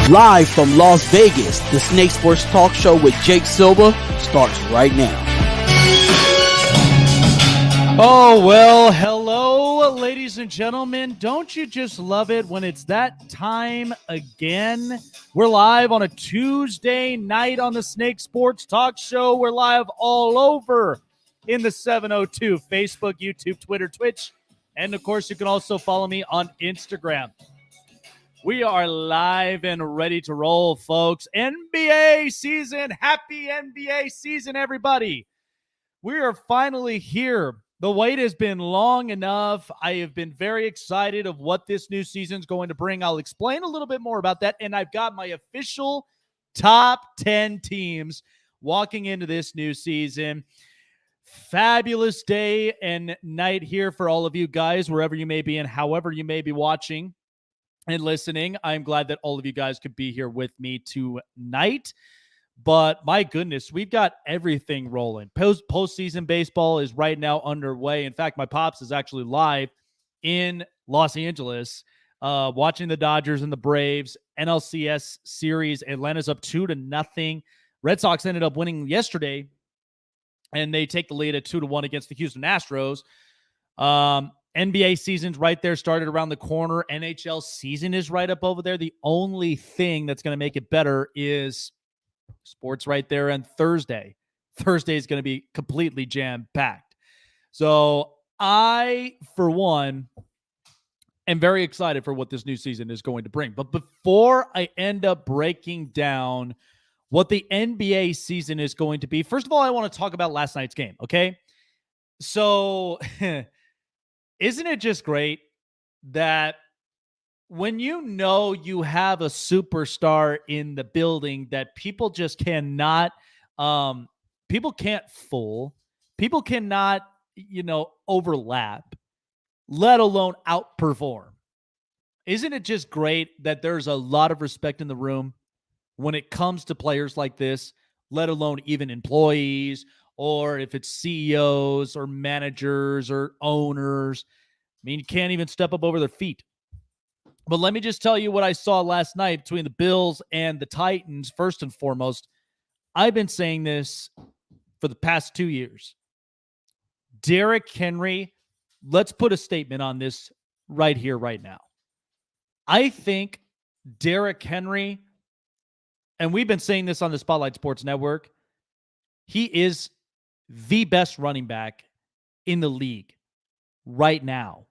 Live from Las Vegas, the Snake Sports Talk Show with Jake Silva starts right now. Oh, well, hello, ladies and gentlemen. Don't you just love it when it's that time again? We're live on a Tuesday night on the Snake Sports Talk Show. We're live all over in the 702, Facebook, YouTube, Twitter, Twitch, and, of course, you can also follow me on Instagram. We are live and ready to roll, folks. NBA season. Happy NBA season, everybody. We are finally here. The wait has been long enough. I have been very excited of what this new season is going to bring. I'll explain a little bit more about that. And I've got my official top 10 teams walking into this new season. Fabulous day and night here for all of you guys, wherever you may be and however you may be watching and listening. I'm glad that all of you guys could be here with me tonight. But my goodness, we've got everything rolling. Postseason baseball is right now underway. In fact, my pops is actually live in Los Angeles, watching the Dodgers and the Braves NLCS series. Atlanta's up 2-0. Red Sox ended up winning yesterday, and they take the lead at 2-1 against the Houston Astros. NBA season's right there, started around the corner. NHL season is right up over there. The only thing that's going to make it better is sports right there on Thursday. Thursday is going to be completely jam-packed. So I, for one, am very excited for what this new season is going to bring. But before I end up breaking down what the NBA season is going to be, first of all, I want to talk about last night's game, okay? So isn't it just great that when you know you have a superstar in the building that people just cannot, people can't fool, people cannot, overlap, let alone outperform? Isn't it just great that there's a lot of respect in the room when it comes to players like this, let alone even employees, or if it's CEOs or managers or owners? I mean, you can't even step up over their feet. But let me just tell you what I saw last night between the Bills and the Titans. First and foremost, I've been saying this for the past 2 years. Derrick Henry, let's put a statement on this right here, right now. I think Derrick Henry, and we've been saying this on the Spotlight Sports Network, he is the best running back in the league right now.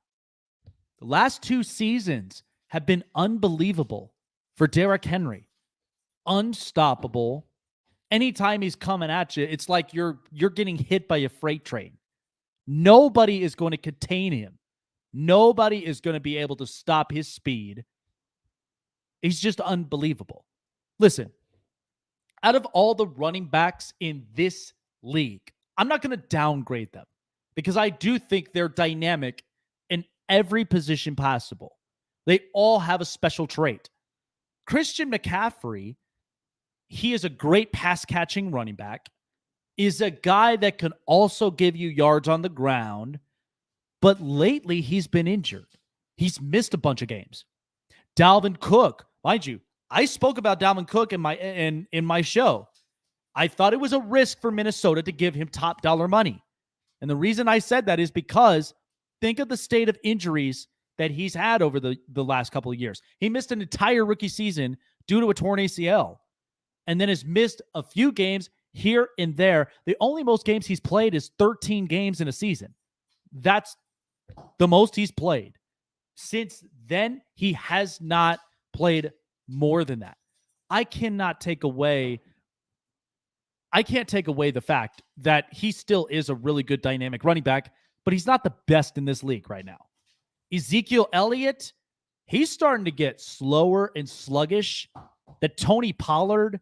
The last 2 seasons have been unbelievable for Derrick Henry. Unstoppable. Anytime he's coming at you, it's like you're getting hit by a freight train. Nobody is going to contain him. Nobody is going to be able to stop his speed. He's just unbelievable. Listen, out of all the running backs in this league, I'm not going to downgrade them because I do think they're dynamic in every position possible. They all have a special trait. Christian McCaffrey, he is a great pass-catching running back, is a guy that can also give you yards on the ground, but lately he's been injured. He's missed a bunch of games. Dalvin Cook, mind you, I spoke about Dalvin Cook in my show. I thought it was a risk for Minnesota to give him top dollar money. And the reason I said that is because think of the state of injuries that he's had over the last couple of years. He missed an entire rookie season due to a torn ACL and then has missed a few games here and there. The only most games he's played is 13 games in a season. That's the most he's played. Since then, he has not played more than that. I can't take away the fact that he still is a really good dynamic running back, but he's not the best in this league right now. Ezekiel Elliott, he's starting to get slower and sluggish. That Tony Pollard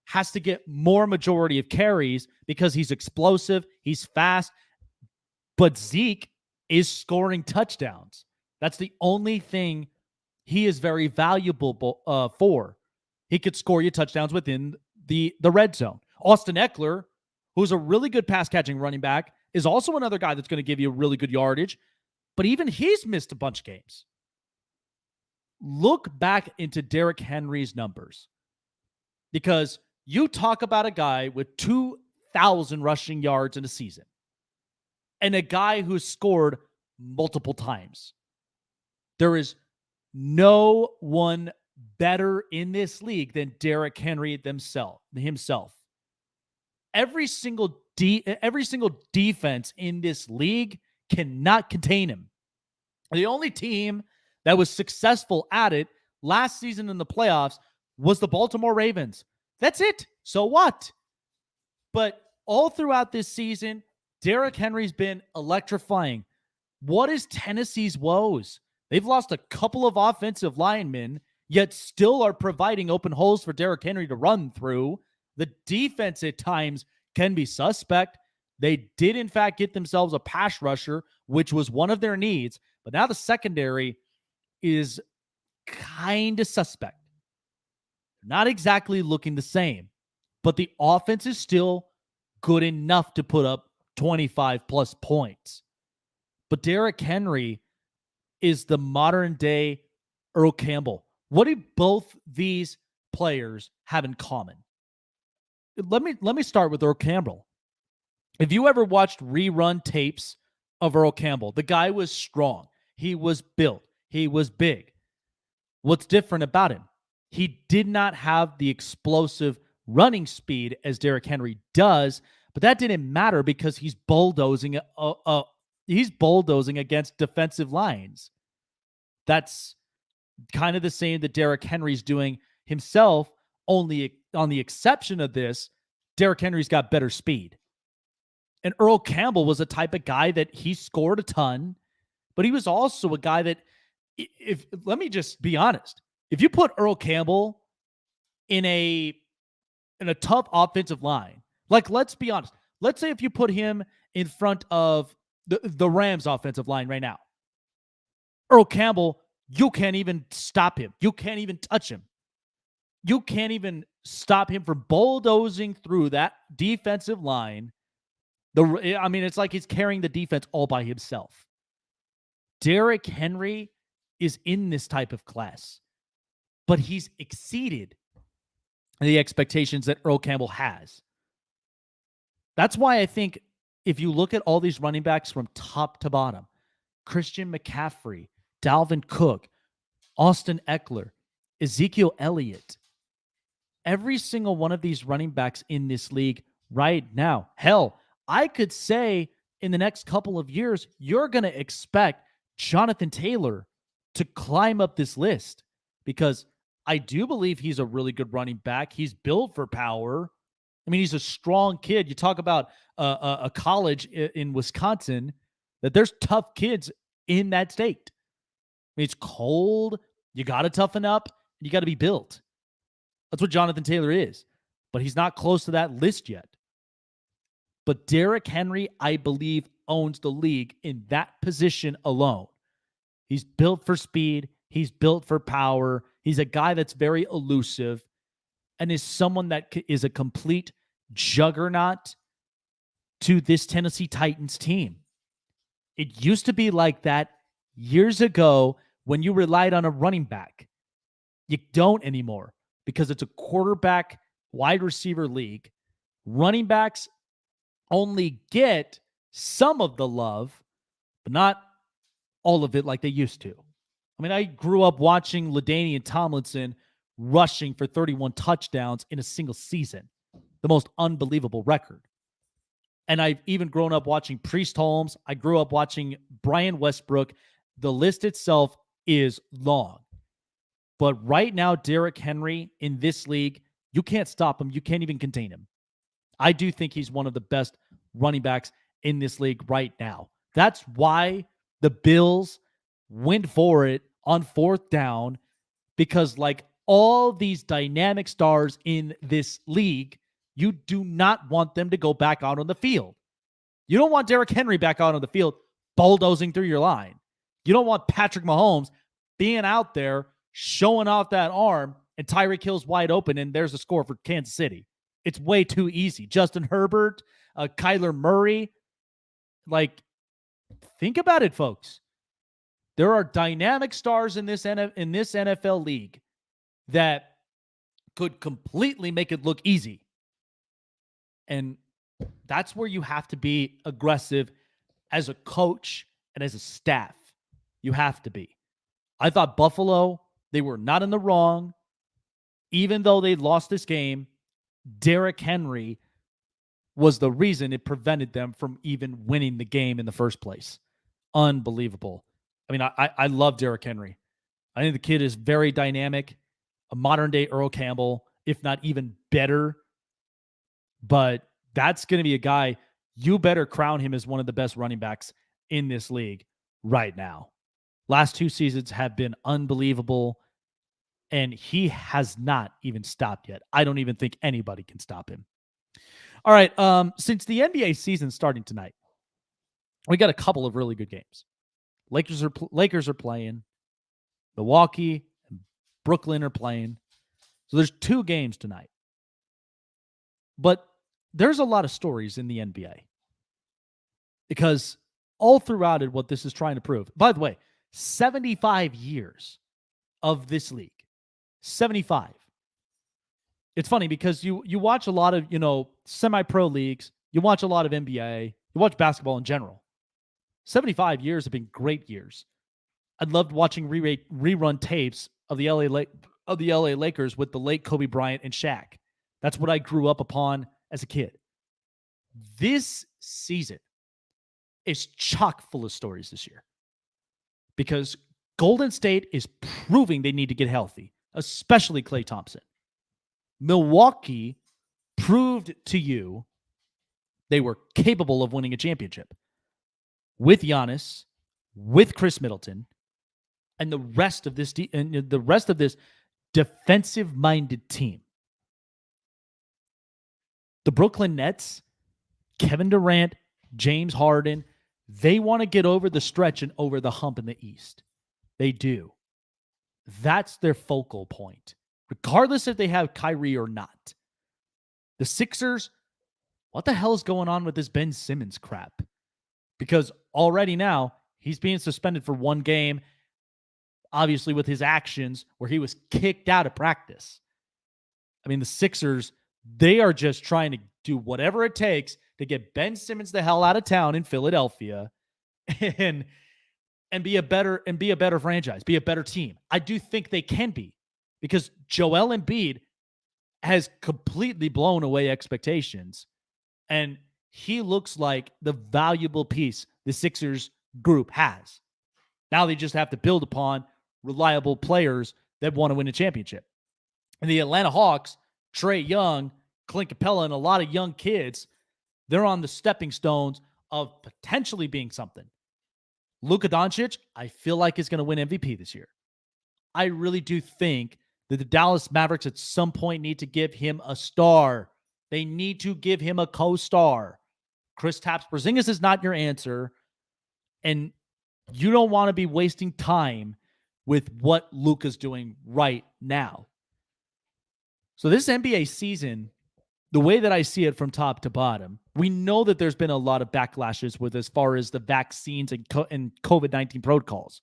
has to get more majority of carries because he's explosive, he's fast, but Zeke is scoring touchdowns. That's the only thing he is very valuable for. He could score you touchdowns within the red zone. Austin Eckler, who's a really good pass-catching running back, is also another guy that's going to give you really good yardage, but even he's missed a bunch of games. look back into Derrick Henry's numbers, because you talk about a guy with 2,000 rushing yards in a season and a guy who's scored multiple times. There is no one better in this league than Derrick Henry himself. Every single defense in this league cannot contain him. The only team that was successful at it last season in the playoffs was the Baltimore Ravens. That's it. So what? But all throughout this season, Derrick Henry's been electrifying. What is Tennessee's woes? They've lost a couple of offensive linemen, yet still are providing open holes for Derrick Henry to run through. The defense at times can be suspect. They did, in fact, get themselves a pass rusher, which was one of their needs. But now the secondary is kind of suspect. Not exactly looking the same. But the offense is still good enough to put up 25-plus points. But Derrick Henry is the modern-day Earl Campbell. What do both these players have in common? Let me start with Earl Campbell. If you ever watched rerun tapes of Earl Campbell, the guy was strong. He was built. He was big. What's different about him? He did not have the explosive running speed as Derrick Henry does, but that didn't matter because he's bulldozing against defensive lines. That's kind of the same that Derrick Henry's doing himself, only on the exception of this, Derrick Henry's got better speed. And Earl Campbell was a type of guy that he scored a ton, but he was also a guy that, let me just be honest, if you put Earl Campbell in a tough offensive line, like, let's be honest, let's say if you put him in front of the Rams offensive line right now, Earl Campbell, you can't even stop him. You can't even touch him. You can't even stop him from bulldozing through that defensive line. It's like he's carrying the defense all by himself. Derrick Henry is in this type of class, but he's exceeded the expectations that Earl Campbell has. That's why I think if you look at all these running backs from top to bottom, Christian McCaffrey, Dalvin Cook, Austin Eckler, Ezekiel Elliott, every single one of these running backs in this league right now, hell, I could say in the next couple of years, you're going to expect Jonathan Taylor to climb up this list, because I do believe he's a really good running back. He's built for power. I mean, he's a strong kid. You talk about a college in Wisconsin, that there's tough kids in that state. I mean, it's cold. You got to toughen up. You got to be built. That's what Jonathan Taylor is. But he's not close to that list yet. But Derrick Henry, I believe, owns the league in that position alone. He's built for speed. He's built for power. He's a guy that's very elusive and is someone that is a complete juggernaut to this Tennessee Titans team. It used to be like that years ago when you relied on a running back. You don't anymore because it's a quarterback wide receiver league. Running backs only get some of the love, but not all of it like they used to. I mean, I grew up watching LaDainian Tomlinson rushing for 31 touchdowns in a single season, the most unbelievable record. And I've even grown up watching Priest Holmes. I grew up watching Bryan Westbrook. The list itself is long. But right now, Derrick Henry in this league, you can't stop him. You can't even contain him. I do think he's one of the best running backs in this league right now. That's why the Bills went for it on fourth down, because like all these dynamic stars in this league, you do not want them to go back out on the field. You don't want Derrick Henry back out on the field bulldozing through your line. You don't want Patrick Mahomes being out there showing off that arm and Tyreek Hill's wide open and there's a score for Kansas City. It's way too easy. Justin Herbert, Kyler Murray. Like, think about it, folks. There are dynamic stars in this NFL league that could completely make it look easy. And that's where you have to be aggressive as a coach and as a staff. You have to be. I thought Buffalo, they were not in the wrong. Even though they lost this game, Derrick Henry was the reason it prevented them from even winning the game in the first place. Unbelievable. I mean, I love Derrick Henry. I think the kid is very dynamic, a modern-day Earl Campbell, if not even better. But that's going to be a guy, you better crown him as one of the best running backs in this league right now. Last 2 seasons have been unbelievable, and he has not even stopped yet. I don't even think anybody can stop him. All right, since the NBA season's starting tonight, we got a couple of really good games. Lakers are playing. Milwaukee and Brooklyn are playing. So there's 2 games tonight. But there's a lot of stories in the NBA. Because all throughout it, what this is trying to prove. By the way, 75 years of this league. 75. It's funny because you watch a lot of, semi-pro leagues. You watch a lot of NBA. You watch basketball in general. 75 years have been great years. I loved watching rerun tapes of the LA Lakers with the late Kobe Bryant and Shaq. That's what I grew up upon as a kid. This season is chock full of stories this year because Golden State is proving they need to get healthy, especially Klay Thompson. Milwaukee proved to you they were capable of winning a championship with Giannis, with Chris Middleton, and the rest of this defensive-minded team. The Brooklyn Nets, Kevin Durant, James Harden, they want to get over the stretch and over the hump in the East. They do. That's their focal point, regardless if they have Kyrie or not. The Sixers, what the hell is going on with this Ben Simmons crap? Because already now, he's being suspended for 1 game, obviously with his actions where he was kicked out of practice. I mean, the Sixers, they are just trying to do whatever it takes to get Ben Simmons the hell out of town in Philadelphia and be a better franchise, be a better team. I do think they can be because Joel Embiid has completely blown away expectations, and he looks like the valuable piece the Sixers group has. Now they just have to build upon reliable players that want to win a championship. And the Atlanta Hawks, Trae Young, Clint Capella, and a lot of young kids, they're on the stepping stones of potentially being something. Luka Doncic, I feel like is going to win MVP this year. I really do think that the Dallas Mavericks at some point need to give him a star. They need to give him a co-star. Kristaps Porzingis is not your answer, and you don't want to be wasting time with what Luka's doing right now. So this NBA season, the way that I see it from top to bottom, we know that there's been a lot of backlashes with as far as the vaccines and COVID-19 protocols.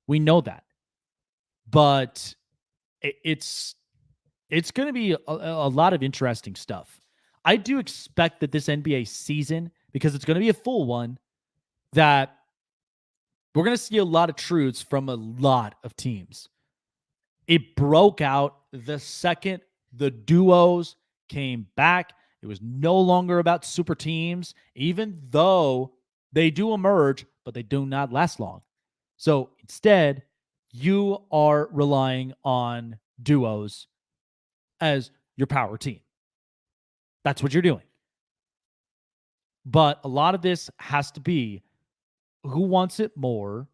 We know that. But it's going to be a lot of interesting stuff. I do expect that this NBA season, because it's going to be a full one, that we're going to see a lot of truths from a lot of teams. It broke out the second the duos came back. It was no longer about super teams, even though they do emerge, but they do not last long. So instead, you are relying on duos as your power team. That's what you're doing. But a lot of this has to be who wants it more,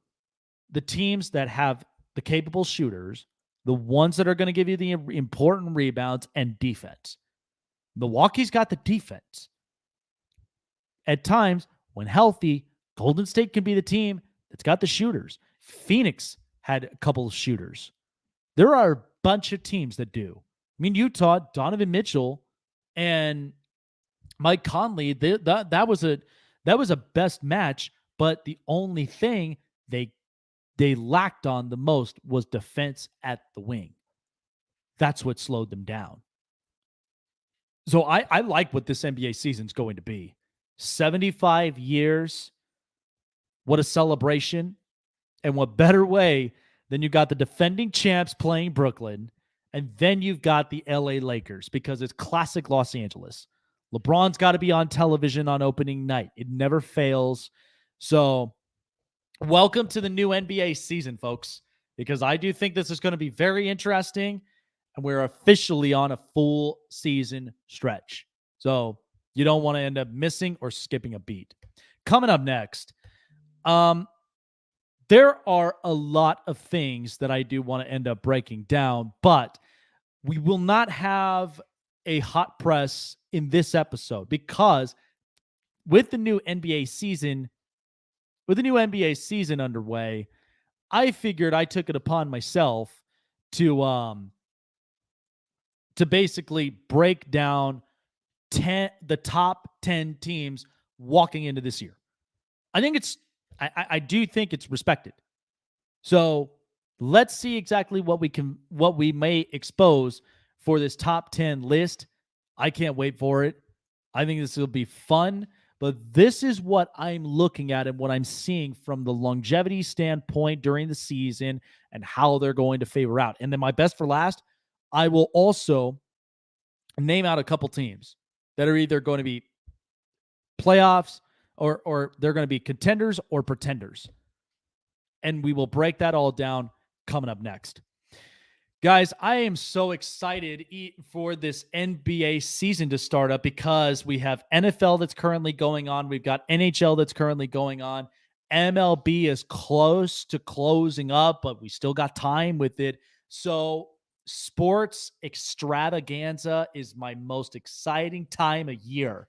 the teams that have the capable shooters, the ones that are going to give you the important rebounds and defense. Milwaukee's got the defense. At times, when healthy, Golden State can be the team that's got the shooters. Phoenix had a couple of shooters. There are a bunch of teams that do. I mean, Utah, Donovan Mitchell, and Mike Conley, that was a best match, but the only thing, they they lacked on the most was defense at the wing. That's what slowed them down. So I like what this NBA season is going to be. 75 years. What a celebration. And what better way than you got the defending champs playing Brooklyn, and then you've got the LA Lakers, because it's classic Los Angeles. LeBron's got to be on television on opening night. It never fails. So welcome to the new NBA season, folks, because I do think this is going to be very interesting. And we're officially on a full season stretch. So you don't want to end up missing or skipping a beat. Coming up next, there are a lot of things that I do want to end up breaking down, but we will not have a hot press in this episode because with the new NBA season underway, I figured I took it upon myself to basically break down the top 10 teams walking into this year. I do think it's respected. So let's see exactly what we may expose for this top 10 list. I can't wait for it. I think this will be fun, but this is what I'm looking at and what I'm seeing from the longevity standpoint during the season and how they're going to favor out. And then my best for last, I will also name out a couple teams that are either going to be playoffs or they're going to be contenders or pretenders. And we will break that all down coming up next. Guys, I am so excited for this NBA season to start up because we have NFL that's currently going on. We've got NHL that's currently going on. MLB is close to closing up, but we still got time with it. So sports extravaganza is my most exciting time of year.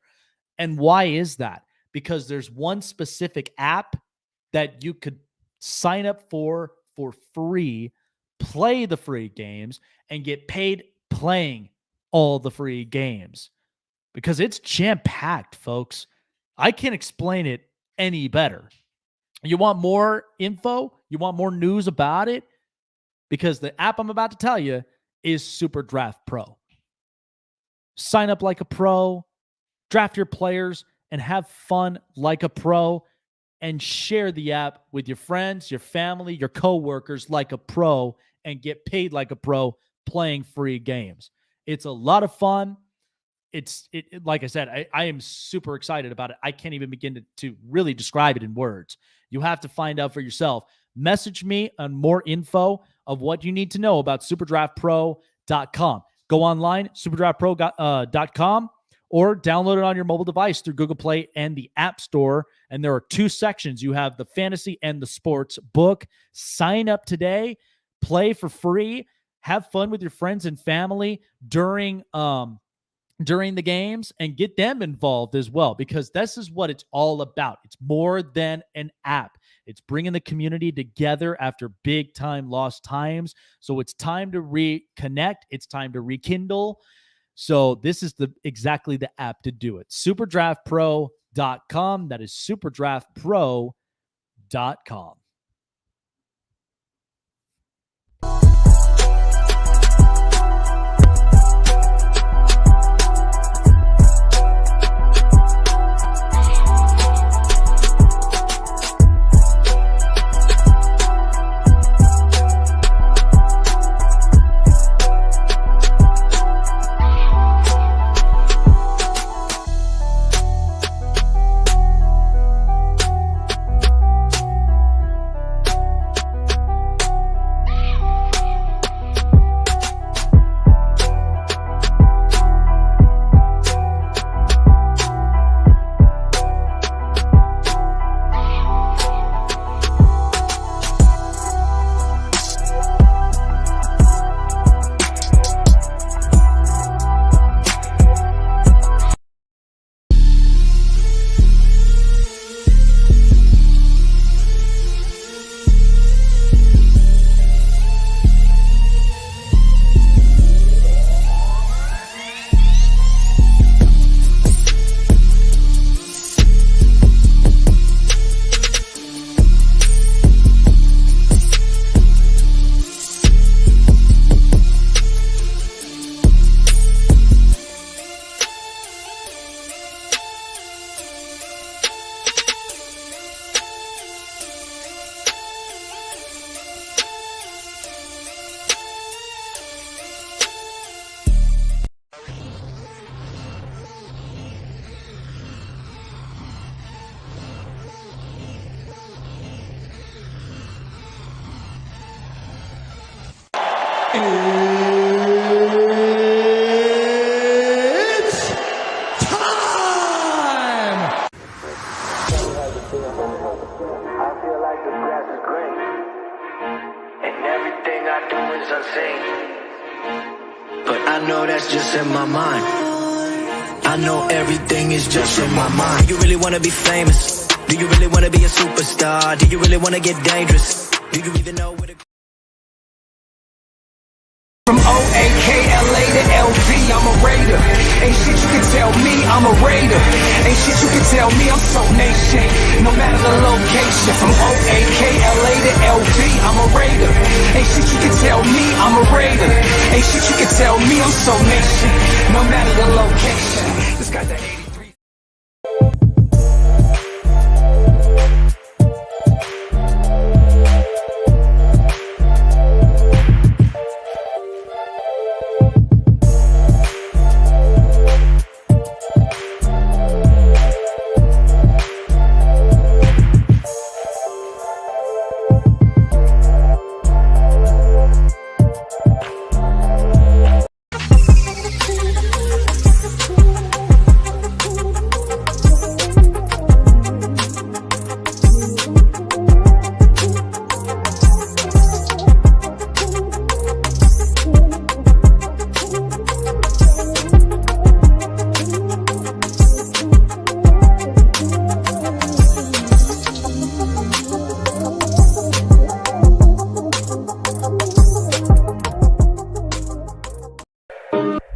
And why is that? Because there's one specific app that you could sign up for free, play the free games, and get paid playing all the free games. Because it's jam-packed, folks. I can't explain it any better. You want more info? You want more news about it? Because the app I'm about to tell you is SuperDraft Pro. Sign up like a pro, draft your players, and have fun like a pro, and share the app with your friends, your family, your coworkers like a pro, and get paid like a pro playing free games. It's a lot of fun. It like I said, I am super excited about it. I can't even begin to really describe it in words. You have to find out for yourself. Message me on more info of what you need to know about SuperDraftPro.com. Go online, SuperDraftPro.com, or download it on your mobile device through Google Play and the App Store. And there are two sections. You have the fantasy and the sports book. Sign up today, play for free, have fun with your friends and family during the games, and get them involved as well, because this is what it's all about. It's more than an app. It's bringing the community together after big time lost times. So it's time to reconnect. It's time to rekindle. So this is exactly the app to do it. SuperDraftPro.com. That is SuperDraftPro.com. It's time! I feel like the grass is green, and everything I do is unseen. But I know that's just in my mind. I know everything is just in my mind. Do you really want to be famous? Do you really want to be a superstar? Do you really want to get dangerous? Do you even know where to... From O-A-K-L-A to L-V, I'm a Raider. Ain't shit you can tell me, I'm a Raider. Ain't shit you can tell me, I'm so nation. No matter the location. From O-A-K-L-A to L-V, I'm a Raider. Ain't shit you can tell me, I'm a Raider. Ain't shit you can tell me, I'm so nation. No matter the location. This got that 83.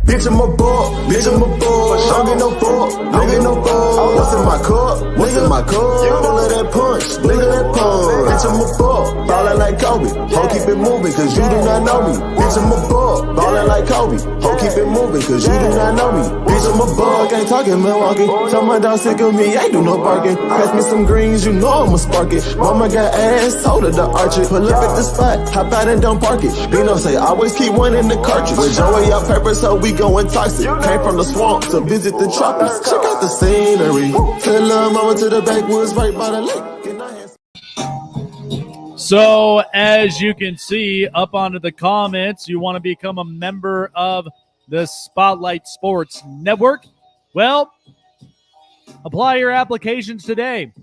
Bitch, I'm a ball, bitch, I'm a ball. Don't get no ball, don't get no ball. What's in my cup? What's in my cup? Full of that punch, nigga, that punch. Bitch, I'm a ball, ballin' like Kobe. Ho, keep it moving, cause you do not know me. Bitch, I'm a ball, ballin' like Kobe. Ho, keep it moving, cause you do not know me. Bitch, I'm a ball, ain't talking Milwaukee. Tell my dog sick of me, ain't do no barking. Pass me some greens, you know I'ma spark it. Mama got ass, told her to arch it. Pull up at the spot, hop out and don't park it. Bino say, always keep one in the cartridge. With Joey out pepper, so we going toxic. Came from the swamp to visit the tropics. Check out the scenery. Tell lil' mama to the backwoods right by the lake. So, as you can see up onto the comments, you want to become a member of the Spotlight Sports Network? Well, apply your applications today.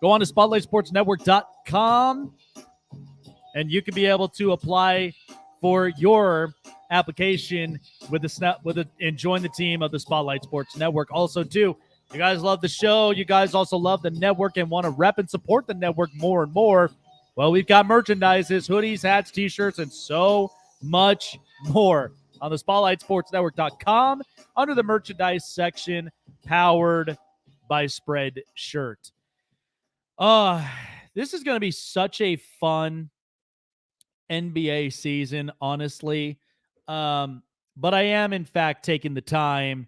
Go on to SpotlightSportsNetwork.com, and you can be able to apply for your application and join the team of the Spotlight Sports Network. Also, too, you guys love the show. You guys also love the network and want to rep and support the network more and more. Well, we've got merchandises, hoodies, hats, T-shirts, and so much more on the SpotlightSportsNetwork.com under the merchandise section, powered by Spreadshirt. This is going to be such a fun NBA season, honestly. But I am, in fact, taking the time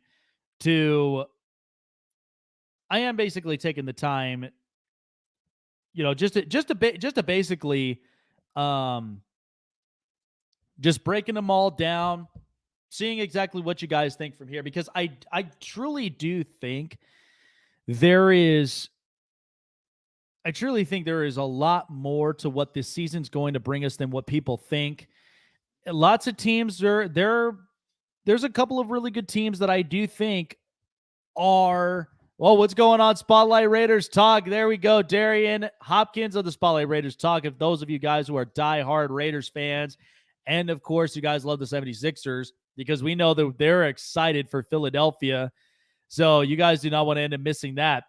to basically just breaking them all down, seeing exactly what you guys think from here, because I truly do think there is a lot more to what this season's going to bring us than what people think. Lots of teams there's a couple of really good teams that I do think are, well, what's going on? Spotlight Raiders Talk. There we go. Darian Hopkins of the Spotlight Raiders Talk. If those of you guys who are diehard Raiders fans, and of course you guys love the 76ers, because we know that they're excited for Philadelphia. So you guys do not want to end up missing that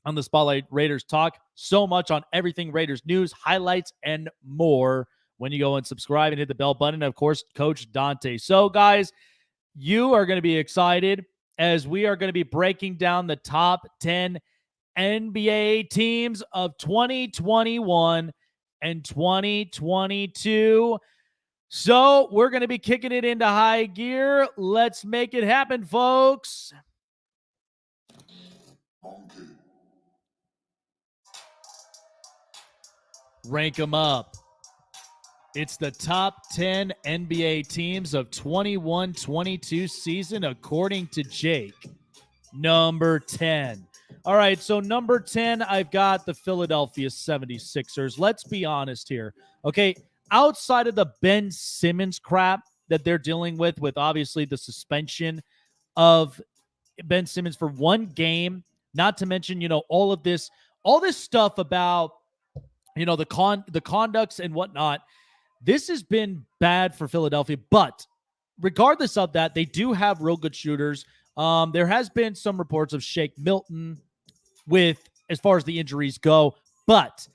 on the Spotlight Raiders Talk. So much on everything Raiders news, highlights, and more when you go and subscribe and hit the bell button. And of course, Coach Donte. So guys, you are going to be excited as we are going to be breaking down the top 10 NBA teams of 2021 and 2022. So we're going to be kicking it into high gear. Let's make it happen, folks. Rank them up. It's the top 10 NBA teams of 21-22 season, according to Jake. Number 10. All right, so number 10, I've got the Philadelphia 76ers. Let's be honest here. Okay, outside of the Ben Simmons crap that they're dealing with obviously the suspension of Ben Simmons for one game, not to mention, all this stuff about, the conducts and whatnot. This has been bad for Philadelphia, but regardless of that, they do have real good shooters. There has been some reports of Shake Milton as far as the injuries go, but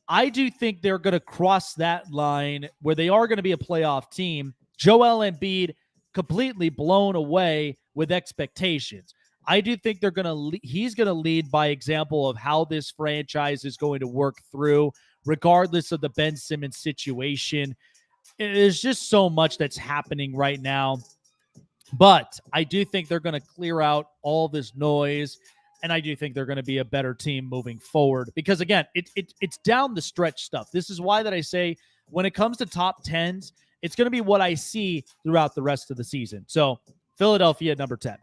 I do think they're going to cross that line where they are going to be a playoff team. Joel Embiid completely blown away with expectations. I do think he's going to lead by example of how this franchise is going to work through, regardless of the Ben Simmons situation. There's just so much that's happening right now. But I do think they're going to clear out all this noise, and I do think they're going to be a better team moving forward. Because, again, it's down the stretch stuff. This is why that I say when it comes to top 10s, it's going to be what I see throughout the rest of the season. So, Philadelphia, number 10.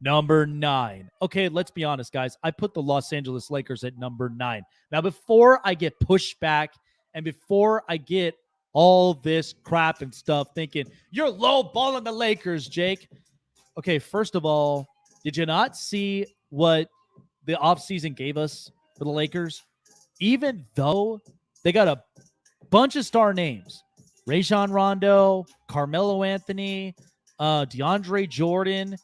Number 9. Okay, let's be honest, guys. I put the Los Angeles Lakers at number 9. Now, before I get pushed back and before I get all this crap and stuff thinking, you're low-balling the Lakers, Jake. Okay, first of all, did you not see what the offseason gave us for the Lakers? Even though they got a bunch of star names, Rajon Rondo, Carmelo Anthony, DeAndre Jordan,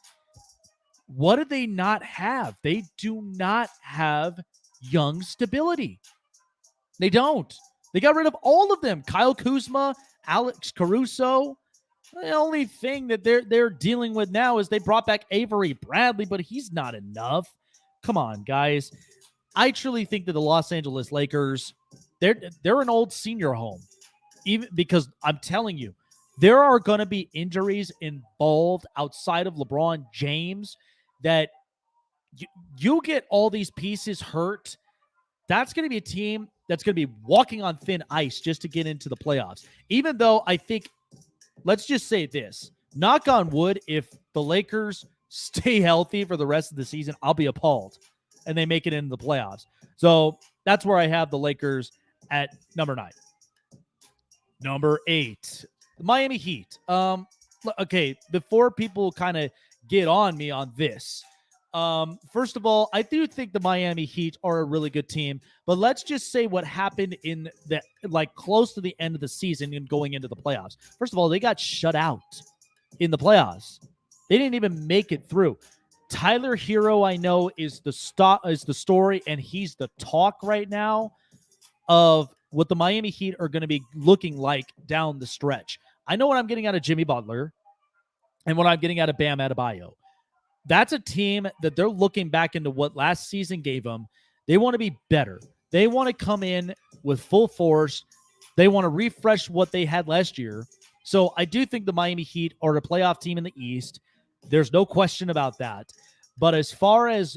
what do they not have? They do not have young stability. They don't. They got rid of all of them. Kyle Kuzma, Alex Caruso. The only thing that they're dealing with now is they brought back Avery Bradley, but he's not enough. Come on, guys. I truly think that the Los Angeles Lakers, they're an old senior home. Even because I'm telling you, there are going to be injuries involved outside of LeBron James that you get all these pieces hurt. That's going to be a team that's going to be walking on thin ice just to get into the playoffs. Even though I think, let's just say this, knock on wood, if the Lakers stay healthy for the rest of the season, I'll be appalled and they make it into the playoffs. So that's where I have the Lakers at number 9. Number 8, the Miami Heat. Okay, before people kind of get on me on this, first of all, I do think the Miami Heat are a really good team, but let's just say what happened in the close to the end of the season and going into the playoffs. First of all, they got shut out in the playoffs. They didn't even make it through. Tyler Hero, I know, is the story, and he's the talk right now of what the Miami Heat are going to be looking like down the stretch. I know what I'm getting out of Jimmy Butler and what I'm getting out of Bam Adebayo. That's a team that they're looking back into what last season gave them. They want to be better. They want to come in with full force. They want to refresh what they had last year. So I do think the Miami Heat are a playoff team in the East. There's no question about that. But as far as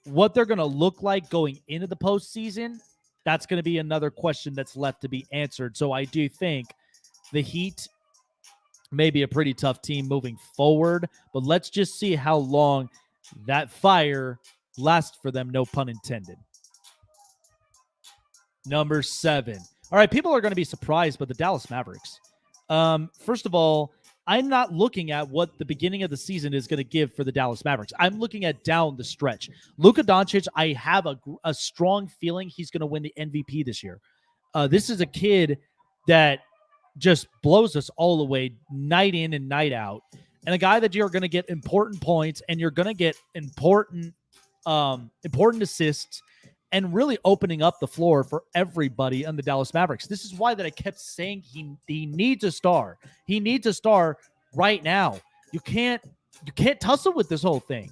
what they're going to look like going into the postseason, that's going to be another question that's left to be answered. So I do think the Heat may be a pretty tough team moving forward, but let's just see how long that fire lasts for them, no pun intended. Number 7. All right, people are going to be surprised, but the Dallas Mavericks. First of all, I'm not looking at what the beginning of the season is going to give for the Dallas Mavericks. I'm looking at down the stretch. Luka Doncic, I have a strong feeling he's going to win the MVP this year. This is a kid that just blows us all away night in and night out. And a guy that you're going to get important points and you're going to get important assists and really opening up the floor for everybody on the Dallas Mavericks. This is why that I kept saying he needs a star. He needs a star right now. You can't tussle with this whole thing.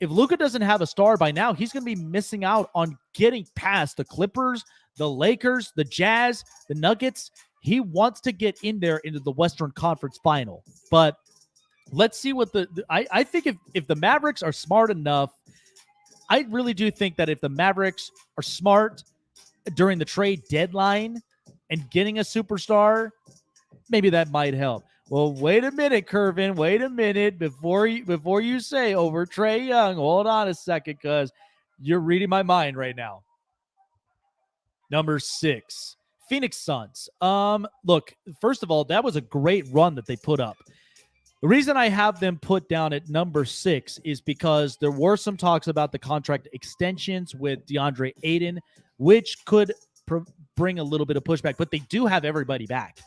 If Luka doesn't have a star by now, he's going to be missing out on getting past the Clippers, the Lakers, the Jazz, the Nuggets. He wants to get in there into the Western Conference Final. But let's see what I think if the Mavericks are smart enough, I really do think that if the Mavericks are smart during the trade deadline and getting a superstar, maybe that might help. Well, wait a minute, Kervin. Wait a minute before you say over Trae Young. Hold on a second, because you're reading my mind right now. Number 6, Phoenix Suns. Look, first of all, that was a great run that they put up. The reason I have them put down at number 6 is because there were some talks about the contract extensions with DeAndre Ayton, which could bring a little bit of pushback, but they do have everybody back.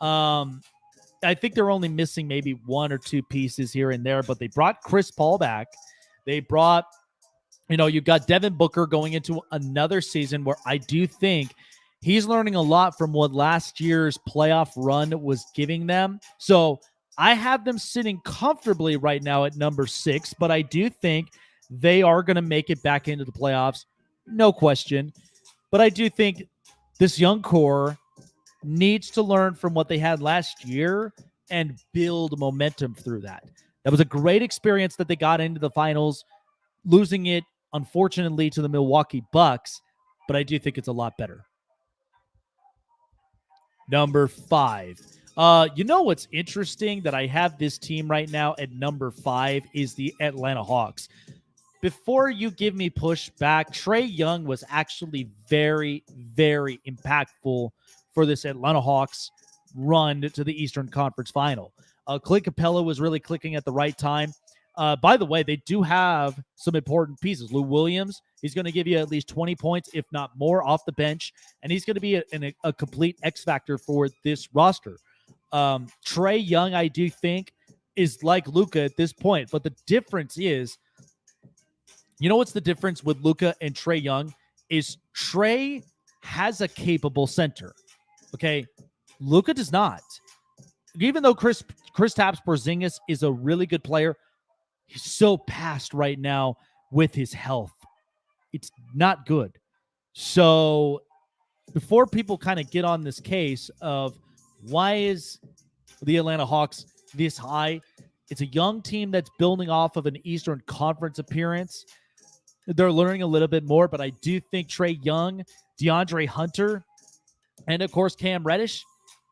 I think they're only missing maybe one or two pieces here and there, but they brought Chris Paul back. They brought, you've got Devin Booker going into another season where I do think he's learning a lot from what last year's playoff run was giving them. So I have them sitting comfortably right now at number 6, but I do think they are going to make it back into the playoffs. No question. But I do think this young core needs to learn from what they had last year and build momentum through that. That was a great experience that they got into the finals, losing it, unfortunately, to the Milwaukee Bucks, but I do think it's a lot better. Number 5. What's interesting that I have this team right now at number 5 is the Atlanta Hawks. Before you give me pushback, Trae Young was actually very, very impactful for this Atlanta Hawks run to the Eastern Conference Final. Clint Capella was really clicking at the right time. By the way, they do have some important pieces. Lou Williams, he's going to give you at least 20 points, if not more, off the bench, and he's going to be a complete X factor for this roster. Trae Young, I do think, is like Luka at this point, but the difference is, what's the difference with Luka and Trae Young is Trae has a capable center. Okay, Luka does not. Even though Kristaps Porzingis is a really good player, he's so past right now with his health. It's not good. So before people kind of get on this case of why is the Atlanta Hawks this high, it's a young team that's building off of an Eastern Conference appearance. They're learning a little bit more, but I do think Trae Young, DeAndre Hunter, and, of course, Cam Reddish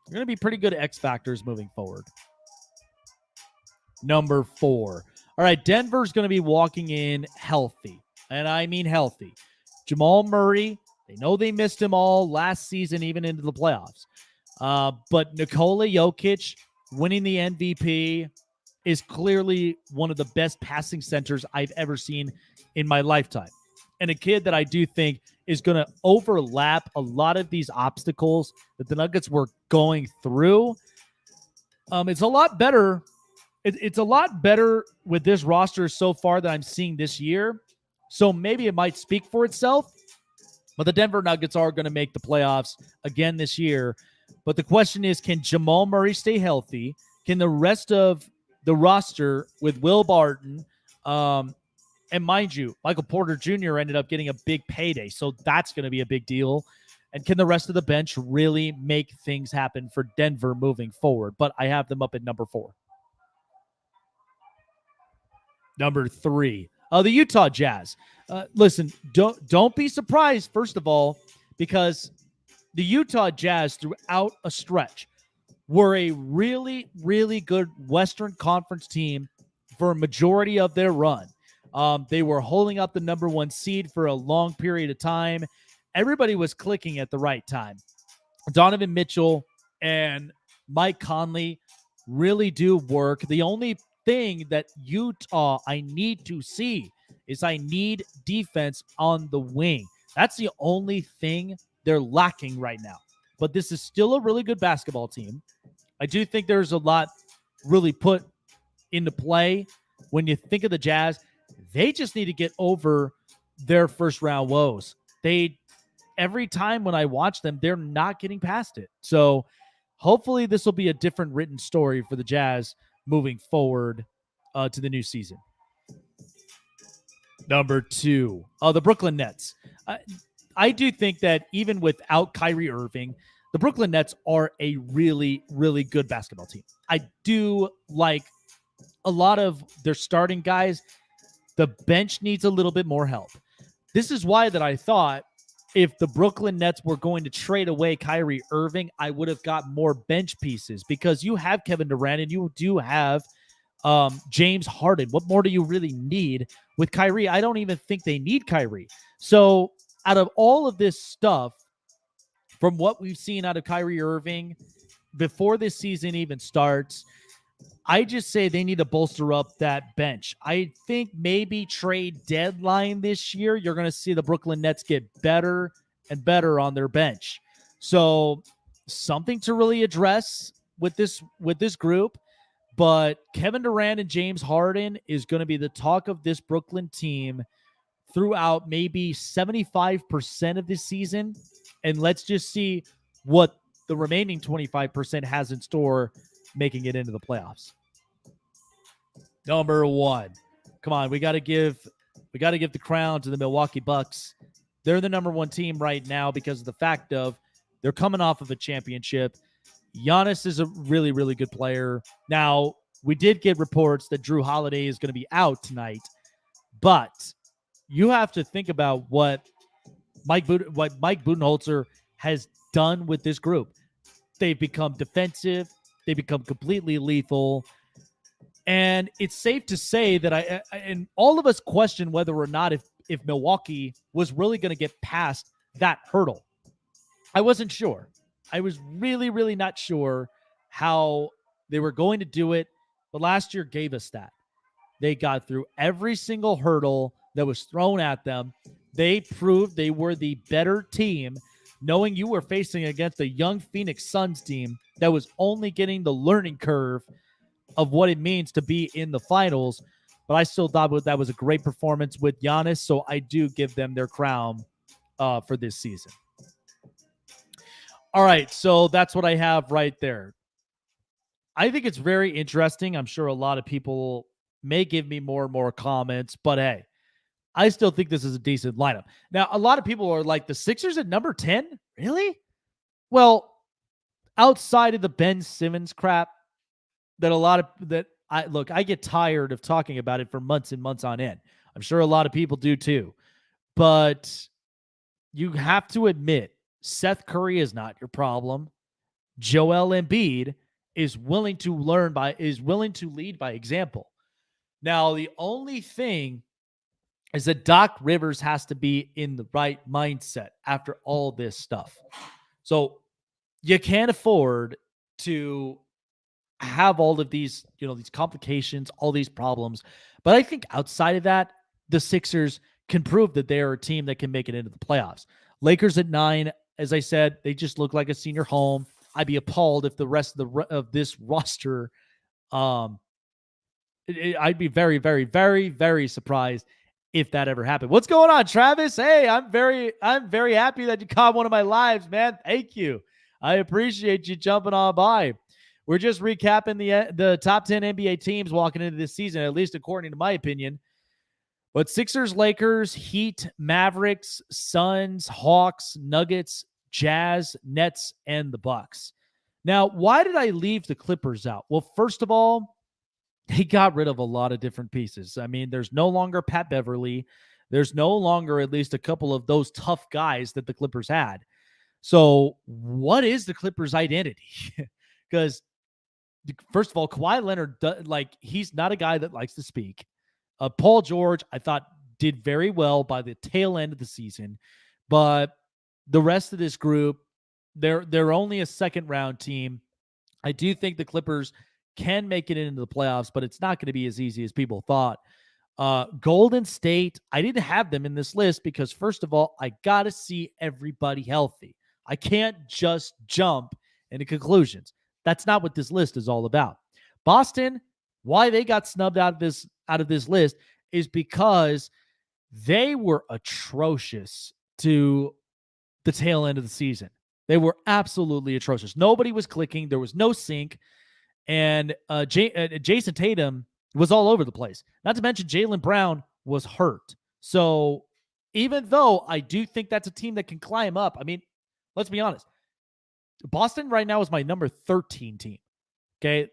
are going to be pretty good X factors moving forward. Number 4. All right, Denver's going to be walking in healthy, and I mean healthy. Jamal Murray, they know they missed him all last season, even into the playoffs. But Nikola Jokic winning the MVP is clearly one of the best passing centers I've ever seen in my lifetime. And a kid that I do think is going to overlap a lot of these obstacles that the Nuggets were going through. It's a lot better. It's a lot better with this roster so far that I'm seeing this year. So maybe it might speak for itself. But the Denver Nuggets are going to make the playoffs again this year. But the question is, can Jamal Murray stay healthy? Can the rest of the roster with Will Barton, and mind you, Michael Porter Jr. ended up getting a big payday, so that's going to be a big deal. And can the rest of the bench really make things happen for Denver moving forward? But I have them up at number 4. Number 3, the Utah Jazz. Listen, don't be surprised, first of all, because the Utah Jazz throughout a stretch were a really, really good Western Conference team for a majority of their run. They were holding up the number 1 seed for a long period of time. Everybody was clicking at the right time. Donovan Mitchell and Mike Conley really do work. The only thing that Utah I need to see is I need defense on the wing. That's the only thing they're lacking right now. But this is still a really good basketball team. I do think there's a lot really put into play when you think of the Jazz. They just need to get over their first round woes. Every time when I watch them, they're not getting past it. So hopefully this will be a different written story for the Jazz moving forward to the new season. Number 2, the Brooklyn Nets. I do think that even without Kyrie Irving, the Brooklyn Nets are a really, really good basketball team. I do like a lot of their starting guys. The bench needs a little bit more help. This is why that I thought if the Brooklyn Nets were going to trade away Kyrie Irving, I would have got more bench pieces because you have Kevin Durant and you do have James Harden. What more do you really need with Kyrie? I don't even think they need Kyrie. So out of all of this stuff, from what we've seen out of Kyrie Irving before this season even starts, I just say they need to bolster up that bench. I think maybe trade deadline this year, you're going to see the Brooklyn Nets get better and better on their bench. So something to really address with this group. But Kevin Durant and James Harden is going to be the talk of this Brooklyn team throughout maybe 75% of this season. And let's just see what the remaining 25% has in store making it into the playoffs. Number 1. Come on, we got to give the crown to the Milwaukee Bucks. They're the number 1 team right now because of the fact of they're coming off of a championship. Giannis is a really, really good player. Now, we did get reports that Drew Holiday is going to be out tonight, but you have to think about what Mike Budenholzer has done with this group. They've become defensive. They become completely lethal. And it's safe to say that and all of us question whether or not if Milwaukee was really going to get past that hurdle. I wasn't sure. I was really, really not sure how they were going to do it, but last year gave us that. They got through every single hurdle that was thrown at them. They proved they were the better team, knowing you were facing against a young Phoenix Suns team that was only getting the learning curve of what it means to be in the finals. But I still thought that was a great performance with Giannis, so I do give them their crown for this season. All right, so that's what I have right there. I think it's very interesting. I'm sure a lot of people may give me more and more comments, but hey, I still think this is a decent lineup. Now, a lot of people are like, the Sixers at number 10? Really? Well, outside of the Ben Simmons crap, I get tired of talking about it for months and months on end. I'm sure a lot of people do too. But you have to admit, Seth Curry is not your problem. Joel Embiid is willing to lead by example. Now, the only thing is that Doc Rivers has to be in the right mindset after all this stuff. So you can't afford to have all of these, these complications, all these problems. But I think outside of that, the Sixers can prove that they are a team that can make it into the playoffs. Lakers at 9, as I said, they just look like a senior home. I'd be appalled if the rest of this roster, I'd be very, very, very, very surprised if that ever happened. What's going on, Travis? Hey, I'm very happy that you caught one of my lives, man. Thank you. I appreciate you jumping on by. We're just recapping the top 10 NBA teams walking into this season, at least according to my opinion. But Sixers, Lakers, Heat, Mavericks, Suns, Hawks, Nuggets, Jazz, Nets, and the Bucks. Now, why did I leave the Clippers out? Well, first of all, they got rid of a lot of different pieces. I mean, there's no longer Pat Beverly. There's no longer at least a couple of those tough guys that the Clippers had. So what is the Clippers' identity? Because, first of all, Kawhi Leonard, he's not a guy that likes to speak. Paul George, I thought, did very well by the tail end of the season. But the rest of this group, they're only a second-round team. I do think the Clippers can make it into the playoffs, but it's not going to be as easy as people thought. Golden State, I didn't have them in this list because, first of all, I got to see everybody healthy. I can't just jump into conclusions. That's not what this list is all about. Boston, why they got snubbed out of this list is because they were atrocious to the tail end of the season. They were absolutely atrocious. Nobody was clicking. There was no sync. And Jason Tatum was all over the place. Not to mention Jaylen Brown was hurt. So even though I do think that's a team that can climb up, I mean, let's be honest. Boston right now is my number 13 team. Okay.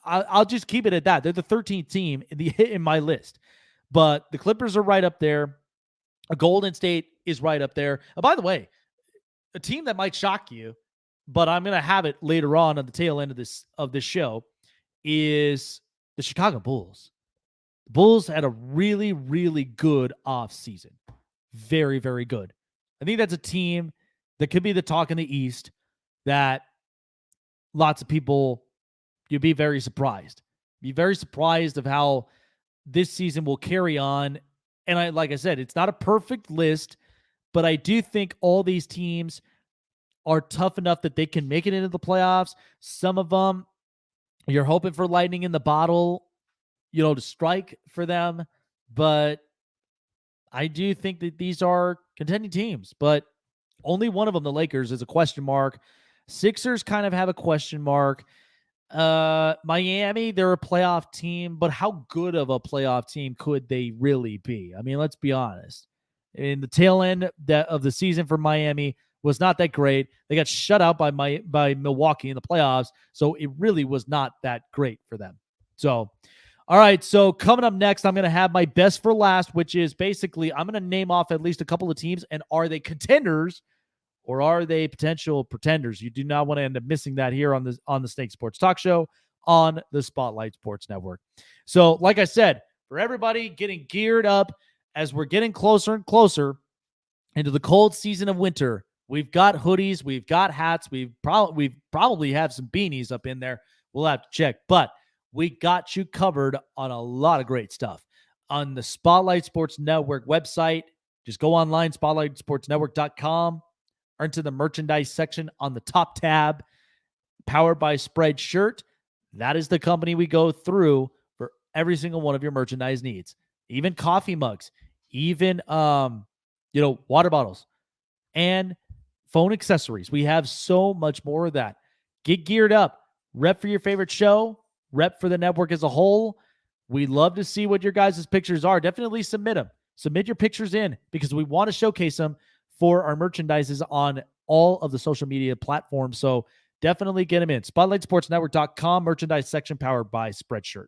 I'll just keep it at that. They're the 13th team in my list. But the Clippers are right up there. Golden State is right up there. And by the way, a team that might shock you, but I'm going to have it later on the tail end of this show, is the Chicago Bulls. The Bulls had a really, really good offseason. Very, very good. I think that's a team that could be the talk in the East that lots of people, you'd be very surprised. Be very surprised of how this season will carry on. And like I said, it's not a perfect list, but I do think all these teams are tough enough that they can make it into the playoffs. Some of them, you're hoping for lightning in the bottle, to strike for them. But I do think that these are contending teams, but only one of them, the Lakers, is a question mark. Sixers kind of have a question mark. Miami, they're a playoff team, but how good of a playoff team could they really be? I mean, let's be honest. In the tail end of the season for Miami was not that great. They got shut out by Milwaukee in the playoffs, so it really was not that great for them. So, all right, so coming up next, I'm going to have my best for last, which is basically I'm going to name off at least a couple of teams, and are they contenders or are they potential pretenders? You do not want to end up missing that here on the Snake Sports Talk Show on the Spotlight Sports Network. So, like I said, for everybody getting geared up as we're getting closer and closer into the cold season of winter, we've got hoodies, we've got hats, we've probably have some beanies up in there. We'll have to check, but we got you covered on a lot of great stuff on the Spotlight Sports Network website. Just go online, spotlightsportsnetwork.com. Or into the merchandise section on the top tab, powered by Spreadshirt. That is the company we go through for every single one of your merchandise needs. Even coffee mugs, even water bottles, and phone accessories. We have so much more of that. Get geared up. Rep for your favorite show. Rep for the network as a whole. We love to see what your guys' pictures are. Definitely submit them. Submit your pictures in because we want to showcase them for our merchandises on all of the social media platforms. So definitely get them in. SpotlightSportsNetwork.com, merchandise section powered by Spreadshirt.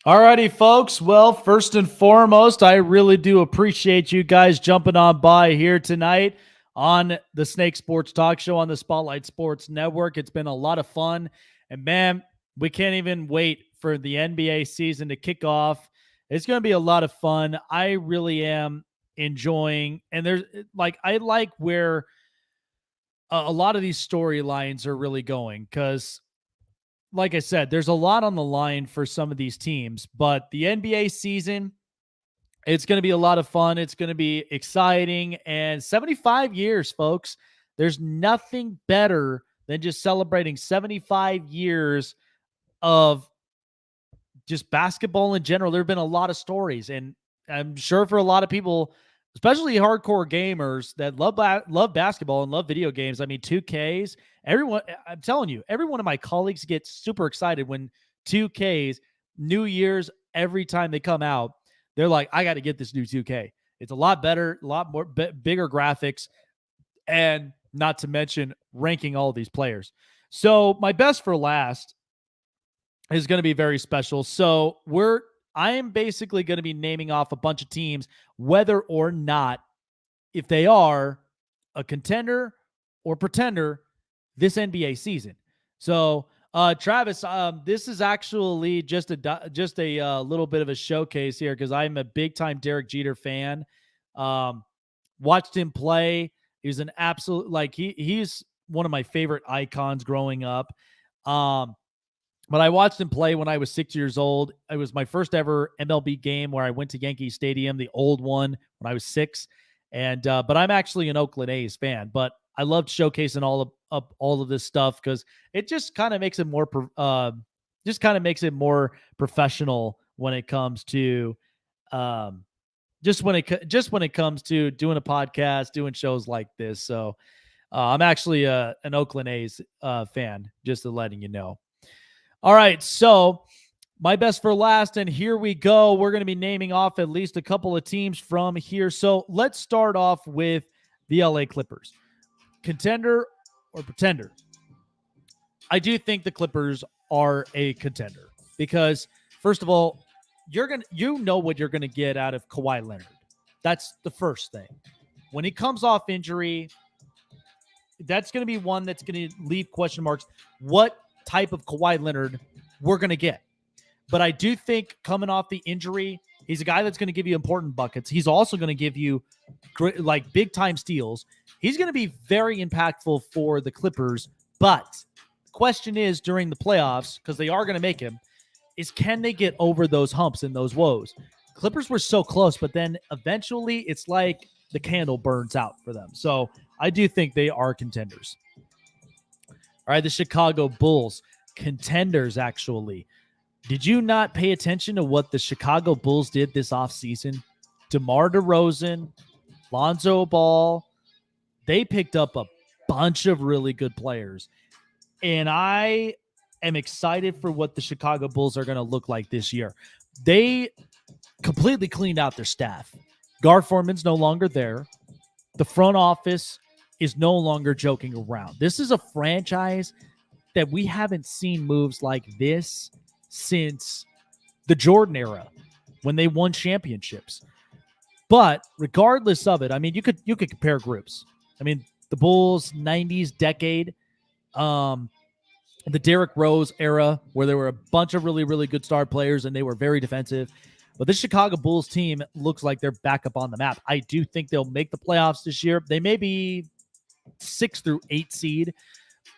Alrighty, folks. Well, first and foremost, I really do appreciate you guys jumping on by here tonight on the Snake Sports Talk Show on the Spotlight Sports Network. It's been a lot of fun. And man, we can't even wait for the NBA season to kick off. It's going to be a lot of fun. I really am enjoying, and I like where a lot of these storylines are really going, because like I said, there's a lot on the line for some of these teams, but the NBA season, it's going to be a lot of fun. It's going to be exciting. And 75 years, folks, there's nothing better than just celebrating 75 years of just basketball in general. There have been a lot of stories, and I'm sure for a lot of people, especially hardcore gamers that love basketball and love video games. I mean, 2Ks, everyone, I'm telling you, every one of my colleagues gets super excited when 2Ks, New Year's, every time they come out, they're like, I got to get this new 2K. It's a lot better, a lot more bigger graphics, and not to mention ranking all these players. So my best for last is going to be very special. So I am basically going to be naming off a bunch of teams, whether or not, if they are a contender or pretender this NBA season. So, Travis, this is actually just a little bit of a showcase here, because I'm a big time Derek Jeter fan. Watched him play. He's an absolute, he's one of my favorite icons growing up. But I watched him play when I was 6 years old. It was my first ever MLB game where I went to Yankee Stadium, the old one, when I was 6. And but I'm actually an Oakland A's fan. But I loved showcasing all of this stuff, because it just kind of makes it more professional when it comes to just when it comes to doing a podcast, doing shows like this. So I'm actually an Oakland A's fan, just to letting you know. All right, so my best for last, and here we go. We're going to be naming off at least a couple of teams from here. So let's start off with the LA Clippers. Contender or pretender? I do think the Clippers are a contender, because first of all, you know what you're going to get out of Kawhi Leonard. That's the first thing. When he comes off injury, that's going to be one that's going to leave question marks. What type of Kawhi Leonard we're going to get? But I do think coming off the injury, he's a guy that's going to give you important buckets. He's also going to give you big time steals. He's going to be very impactful for the Clippers. But the question is, during the playoffs, because they are going to make him, is can they get over those humps and those woes? Clippers were so close, but then eventually it's like the candle burns out for them. So I do think they are contenders. All right, the Chicago Bulls, contenders, actually. Did you not pay attention to what the Chicago Bulls did this offseason? DeMar DeRozan, Lonzo Ball, they picked up a bunch of really good players. And I am excited for what the Chicago Bulls are going to look like this year. They completely cleaned out their staff. Gar Forman's no longer there. The front office is no longer joking around. This is a franchise that we haven't seen moves like this since the Jordan era, when they won championships. But regardless of it, I mean, you could compare groups. I mean, the Bulls 90s decade, the Derrick Rose era, where there were a bunch of really, really good star players and they were very defensive. But this Chicago Bulls team looks like they're back up on the map. I do think they'll make the playoffs this year. They may be 6 through 8 seed,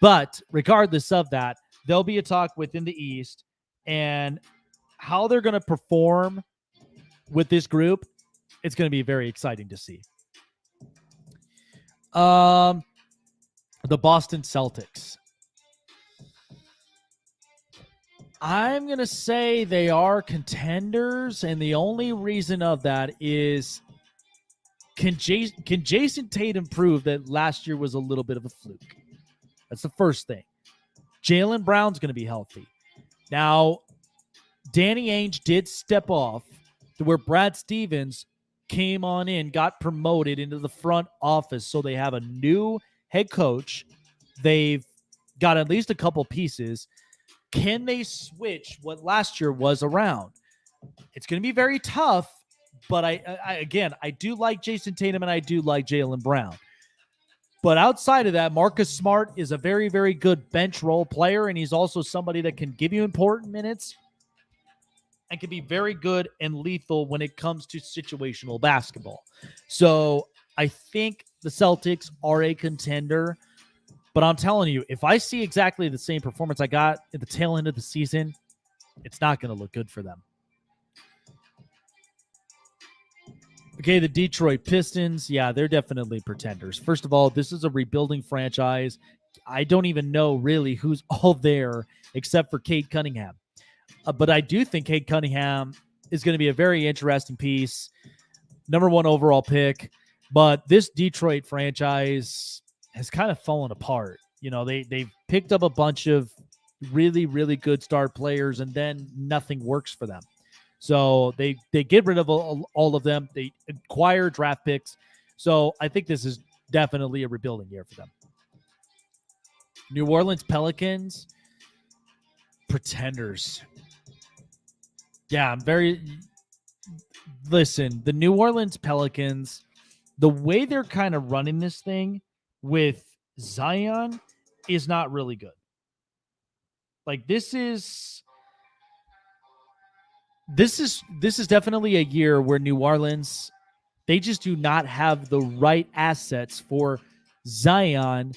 but regardless of that, there'll be a talk within the East, and how they're going to perform with this group, it's going to be very exciting to see. The Boston Celtics. I'm going to say they are contenders, and the only reason of that is, can Jason Tatum prove that last year was a little bit of a fluke? That's the first thing. Jaylen Brown's going to be healthy. Now, Danny Ainge did step off to where Brad Stevens came on in, got promoted into the front office, so they have a new head coach. They've got at least a couple pieces. Can they switch what last year was around? It's going to be very tough, but I do like Jason Tatum and I do like Jaylen Brown. But outside of that, Marcus Smart is a very, very good bench role player, and he's also somebody that can give you important minutes and can be very good and lethal when it comes to situational basketball. So I think the Celtics are a contender, but I'm telling you, if I see exactly the same performance I got at the tail end of the season, it's not going to look good for them. Okay, the Detroit Pistons, yeah, they're definitely pretenders. First of all, this is a rebuilding franchise. I don't even know really who's all there except for Cade Cunningham. But I do think Cade Cunningham is going to be a very interesting piece. Number 1 overall pick. But this Detroit franchise has kind of fallen apart. You know, they've picked up a bunch of really, really good star players, and then nothing works for them. So they get rid of all of them. They acquire draft picks. So I think this is definitely a rebuilding year for them. New Orleans Pelicans, pretenders. Yeah, listen, the New Orleans Pelicans, the way they're kind of running this thing with Zion is not really good. Like this is definitely a year where New Orleans, they just do not have the right assets for Zion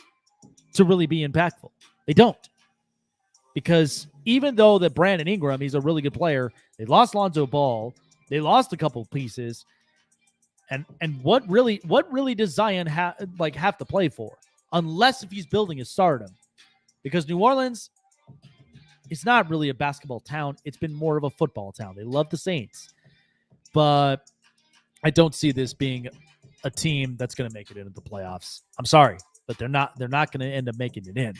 to really be impactful. They don't. Because even though that Brandon Ingram, he's a really good player, they lost Lonzo Ball, they lost a couple pieces, and what really does Zion have to play for? Unless if he's building his stardom. Because New Orleans, it's not really a basketball town. It's been more of a football town. They love the Saints. But I don't see this being a team that's going to make it into the playoffs. I'm sorry, but they're not going to end up making it in.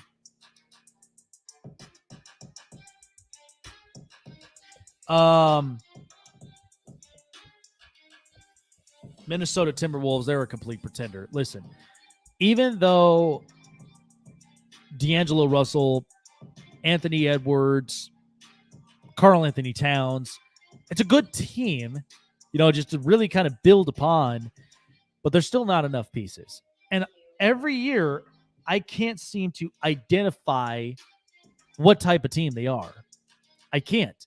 Minnesota Timberwolves, they're a complete pretender. Listen, even though D'Angelo Russell, Anthony Edwards, Karl Anthony Towns, it's a good team, just to really kind of build upon, but there's still not enough pieces. And every year, I can't seem to identify what type of team they are. I can't.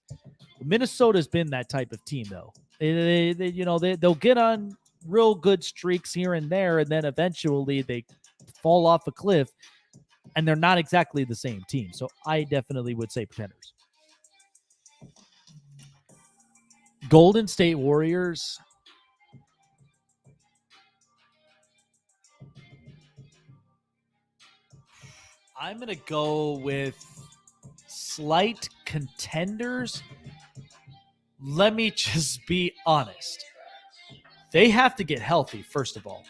Minnesota's been that type of team, though. They'll get on real good streaks here and there, and then eventually they fall off a cliff, and they're not exactly the same team. So I definitely would say pretenders. Golden State Warriors. I'm going to go with slight contenders. Let me just be honest. They have to get healthy, first of all.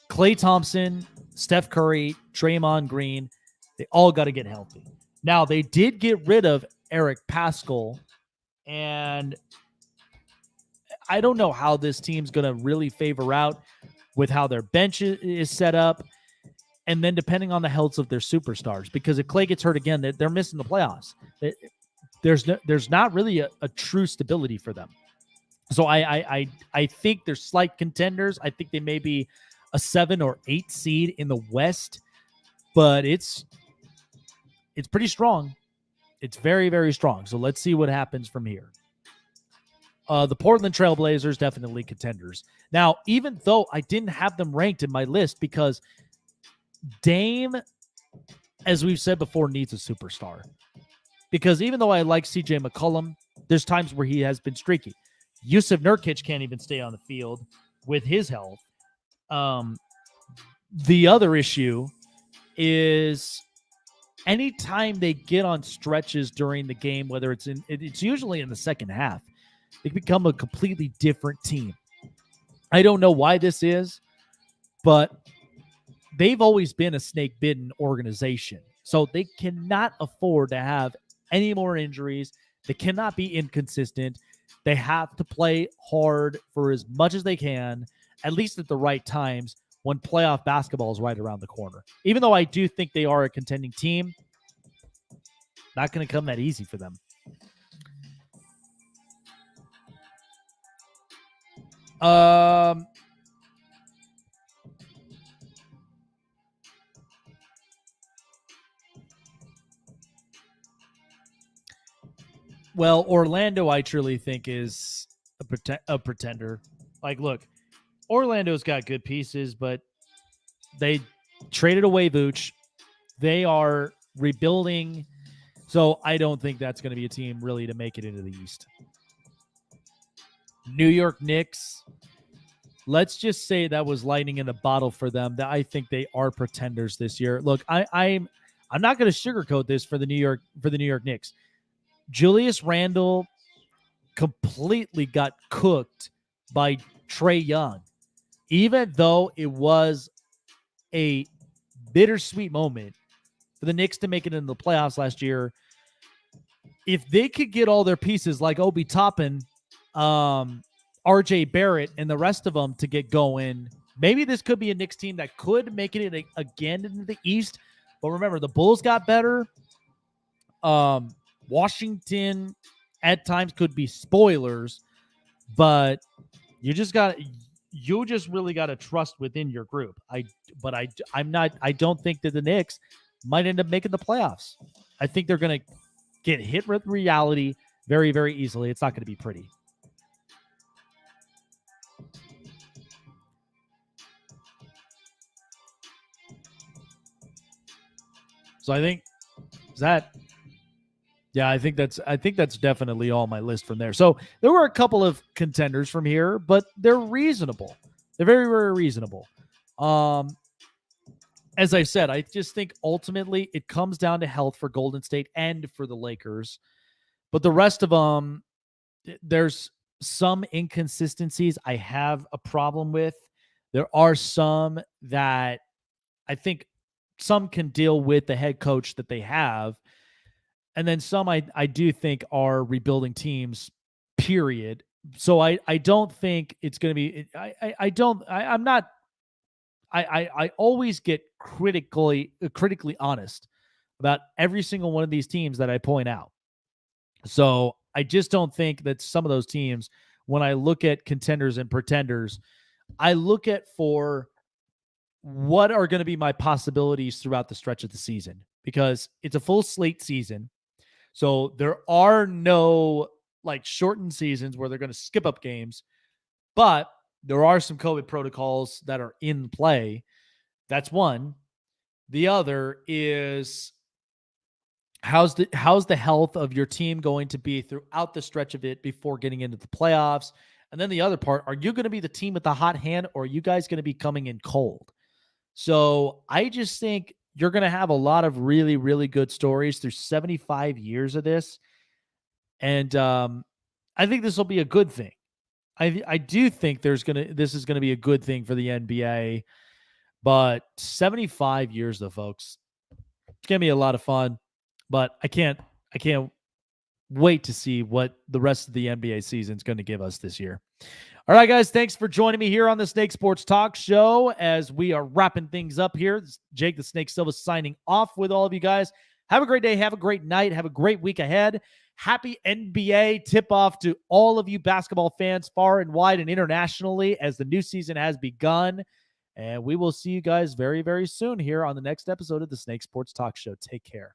Klay Thompson, Steph Curry, Draymond Green, they all got to get healthy. Now, they did get rid of Eric Pascal, and I don't know how this team's going to really favor out with how their bench is set up, and then depending on the health of their superstars, because if Klay gets hurt again, they're missing the playoffs. There's not really a true stability for them. So I think they're slight contenders. I think they may be a 7 or 8 seed in the West, but it's pretty strong. It's very, very strong. So let's see what happens from here. The Portland Trailblazers, definitely contenders. Now, even though I didn't have them ranked in my list because Dame, as we've said before, needs a superstar. Because even though I like CJ McCollum, there's times where he has been streaky. Yusuf Nurkic can't even stay on the field with his health. The other issue is anytime they get on stretches during the game, whether it's usually in the second half, they become a completely different team. I don't know why this is, but they've always been a snake-bitten organization. So they cannot afford to have any more injuries. They cannot be inconsistent. They have to play hard for as much as they can, at least at the right times when playoff basketball is right around the corner. Even though I do think they are a contending team, not going to come that easy for them. Well, Orlando, I truly think is a pretender. Like, look, Orlando's got good pieces, but they traded away Vooch. They are rebuilding, so I don't think that's going to be a team really to make it into the East. New York Knicks, let's just say that was lightning in the bottle for them. That I think they are pretenders this year. Look, I'm not going to sugarcoat this for the New York Knicks. Julius Randle completely got cooked by Trae Young, even though it was a bittersweet moment for the Knicks to make it into the playoffs last year. If they could get all their pieces like Obi Toppin, RJ Barrett, and the rest of them to get going, maybe this could be a Knicks team that could make it again into the East. But remember, the Bulls got better. Washington at times could be spoilers, but you just really got to trust within your group. I don't think that the Knicks might end up making the playoffs. I think they're going to get hit with reality very, very easily. It's not going to be pretty. So I think I think that's definitely all my list from there. So there were a couple of contenders from here, but they're reasonable. They're very, very reasonable. As I said, I just think ultimately it comes down to health for Golden State and for the Lakers. But the rest of them, there's some inconsistencies I have a problem with. There are some that I think some can deal with the head coach that they have. And then some I do think are rebuilding teams, period. So I don't think it's going to be, I always get critically honest about every single one of these teams that I point out. So I just don't think that some of those teams, when I look at contenders and pretenders, I look at for what are going to be my possibilities throughout the stretch of the season, because it's a full slate season. So there are no like shortened seasons where they're going to skip up games, but there are some COVID protocols that are in play. That's one. The other is how's the health of your team going to be throughout the stretch of it before getting into the playoffs? And then the other part, are you going to be the team with the hot hand, or are you guys going to be coming in cold? So I just think you're going to have a lot of really, really good stories through 75 years of this. And I think this will be a good thing. I do think this is going to be a good thing for the NBA. But 75 years though, folks, it's going to be a lot of fun. But I can't wait to see what the rest of the NBA season is going to give us this year. All right, guys, thanks for joining me here on the Snake Sports Talk Show as we are wrapping things up here. This is Jake the Snake Silva signing off with all of you guys. Have a great day. Have a great night. Have a great week ahead. Happy NBA tip-off to all of you basketball fans far and wide and internationally as the new season has begun. And we will see you guys very, very soon here on the next episode of the Snake Sports Talk Show. Take care.